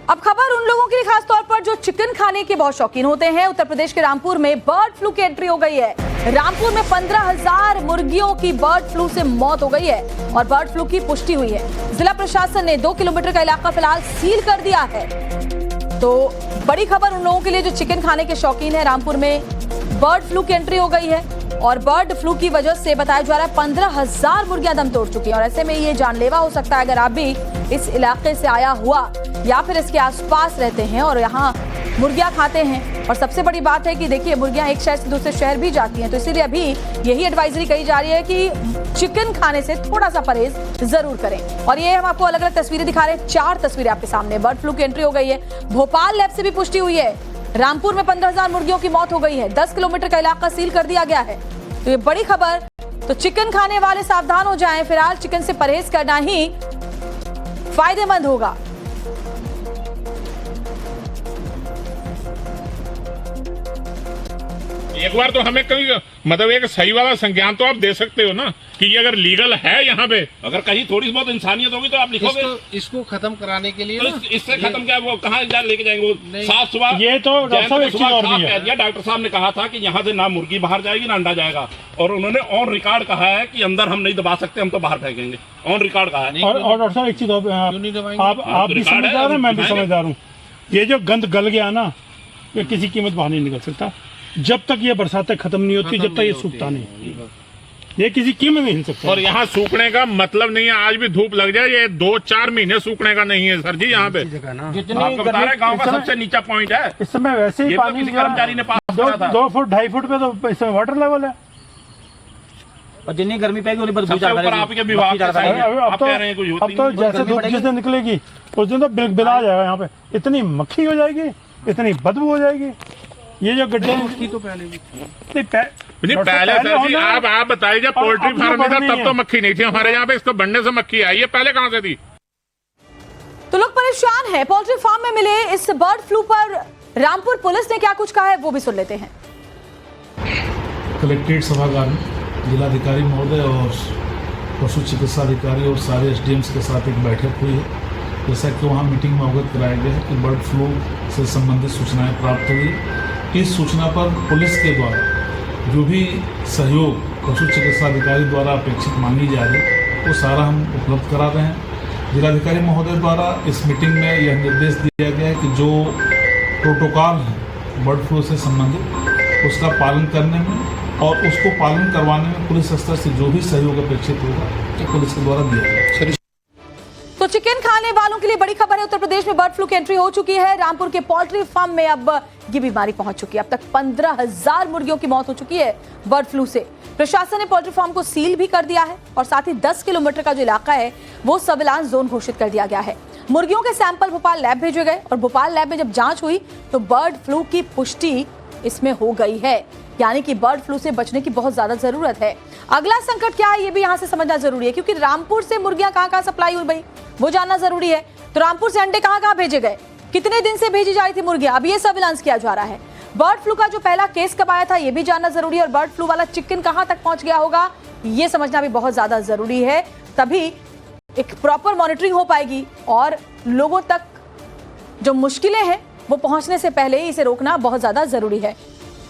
अब खबर उन लोगों के लिए खास तौर पर जो चिकन खाने के बहुत शौकीन होते हैं। उत्तर प्रदेश के रामपुर में बर्ड फ्लू की एंट्री हो गई है। रामपुर में 15,000 मुर्गियों की बर्ड फ्लू से मौत हो गई है और बर्ड फ्लू की पुष्टि हुई है। जिला प्रशासन ने 2 किलोमीटर का इलाका फिलहाल सील कर दिया है। तो बड़ी खबर उन लोगों के लिए जो चिकन खाने के शौकीन है। रामपुर में बर्ड फ्लू की एंट्री हो गई है और बर्ड फ्लू की वजह से बताया जा रहा है 15,000 मुर्गियां दम तोड़ चुकी हैं और ऐसे में ये जानलेवा हो सकता है अगर आप भी इस इलाके से आया हुआ या फिर इसके आसपास रहते हैं और यहाँ मुर्गियां खाते हैं। और सबसे बड़ी बात है कि देखिए मुर्गियां एक शहर से दूसरे शहर भी जाती हैं, तो इसीलिए अभी यही एडवाइजरी कही जा रही है कि चिकन खाने से थोड़ा सा परहेज जरूर करें। और ये हम आपको अलग अलग तस्वीरें दिखा रहे हैं, 4 तस्वीरें आपके सामने। बर्ड फ्लू की एंट्री हो गई है। भोपाल लैब से भी पुष्टि हुई है। रामपुर में 15,000 मुर्गियों की मौत हो गई है। 10 किलोमीटर का इलाका सील कर दिया गया है। तो ये बड़ी खबर। तो चिकन खाने वाले सावधान हो जाएं। फिलहाल चिकन से परहेज करना ही फायदेमंद होगा। एक बार तो हमें कहीं मतलब एक सही वाला संज्ञान तो आप दे सकते हो ना कि ये अगर लीगल है यहाँ पे, अगर कहीं थोड़ी बहुत इंसानियत होगी तो आप लिखोगे। इसको खत्म कराने के लिए तो इससे खत्म क्या वो कहाँ लेके जाएंगे? वो साफ सुबह ये तो डॉक्टर साहब एक चीज और भी है। डॉक्टर साहब ने कहा था कि यहाँ से ना मुर्गी बाहर जाएगी ना अंडा जाएगा और उन्होंने ऑन रिकॉर्ड कहा है कि अंदर हम नहीं दबा सकते, हम तो बाहर फेंकेंगे। ऑन रिकॉर्ड कहा है। और डॉक्टर साहब एक चीज आप भी समझदार हैं, मैं भी समझदार हूँ। ये जो गंद गल गया ना, ये किसी कीमत बाहर नहीं निकल सकता जब तक ये बरसातें खत्म नहीं होती, जब तक ये सूखता नहीं, ये किसी कीमत नहीं हिल सकता। और यहाँ सूखने का मतलब नहीं है आज भी धूप लग जाए, ये 2-4 महीने सूखने का नहीं है सर जी। यहाँ पे आपको बता रहे गाँव का सबसे नीचा पॉइंट है। इस समय वैसे ही पानी कर्मचारी ने पास करा था 2 फुट 2.5 फुट पे, तो इस समय वाटर लेवल है। और जितनी गर्मी पेगी उन्हीं पर सबसे ऊपर आपके विभाग का है। आप कह रहे हैं कोई होती अब तो जैसे धूप जिस दिन निकलेगी उस दिन तो बिला जाएगा। यहाँ पे इतनी मक्खी हो जाएगी, इतनी बदबू हो जाएगी। ये जो गड्ढे तो पहले भी पहले सर जी आप बताइए, जब पोल्ट्री फार्म में था तब तो मक्खी नहीं थी हमारे यहाँ पे, इसको बढ़ने से मक्खी आई है, पहले कहाँ से थी? तो लोग परेशान हैं। पोल्ट्री फार्म में मिले इस बर्ड फ्लू पर रामपुर पुलिस ने क्या कुछ कहा है वो भी सुन लेते हैं। कलेक्ट्रेट सभागार में जिलाधिकारी महोदय और पशु चिकित्सा अधिकारी और सारे एसडीएम्स के साथ एक बैठक हुई है। जैसा कि वहाँ मीटिंग में अवगत कराया गया है कि बर्ड फ्लू से संबंधित सूचनाएं प्राप्त हुई। इस सूचना पर पुलिस के द्वारा जो भी सहयोग पशु चिकित्सा अधिकारी द्वारा अपेक्षित मांगी जा रही वो सारा हम उपलब्ध करा रहे हैं। जिलाधिकारी महोदय द्वारा इस मीटिंग में यह निर्देश दिया गया है कि जो प्रोटोकॉल है बर्ड फ्लू से संबंधित उसका पालन करने में और उसको पालन करवाने में पुलिस स्तर से जो भी सहयोग अपेक्षित होगा वो पुलिस के द्वारा दिया जाएगा। तो चिकन खाने वालों के लिए बड़ी खबर है। उत्तर प्रदेश में बर्ड फ्लू की एंट्री हो चुकी है। रामपुर के पोल्ट्री फार्म में अब ये बीमारी पहुंच चुकी है। अब तक 15,000 मुर्गियों की मौत हो चुकी है बर्ड फ्लू से। प्रशासन ने पोल्ट्री फार्म को सील भी कर दिया है और साथ ही 10 किलोमीटर का जो इलाका है वो सर्विलांस जोन घोषित कर दिया गया है। मुर्गियों के सैंपल भोपाल लैब भेजे गए और भोपाल लैब में जब जांच हुई तो बर्ड फ्लू की पुष्टि इसमें हो गई है। यानी कि बर्ड फ्लू से बचने की बहुत ज्यादा जरूरत है। अगला संकट क्या है ये भी यहाँ से समझना जरूरी है, क्योंकि रामपुर से मुर्गियां कहाँ सप्लाई हुई भाई वो जानना जरूरी है। तो रामपुर से अंडे कहाँ भेजे गए, कितने दिन से भेजी जा रही थी मुर्गियां, अब ये सर्विलांस किया जा रहा है। बर्ड फ्लू का जो पहला केस कब आया था ये भी जानना जरूरी है और बर्ड फ्लू वाला चिकन कहाँ तक पहुंच गया होगा ये समझना भी बहुत ज्यादा जरूरी है। तभी एक प्रॉपर मॉनिटरिंग हो पाएगी और लोगों तक जो मुश्किलें हैं वो पहुंचने से पहले ही इसे रोकना बहुत ज्यादा जरूरी है।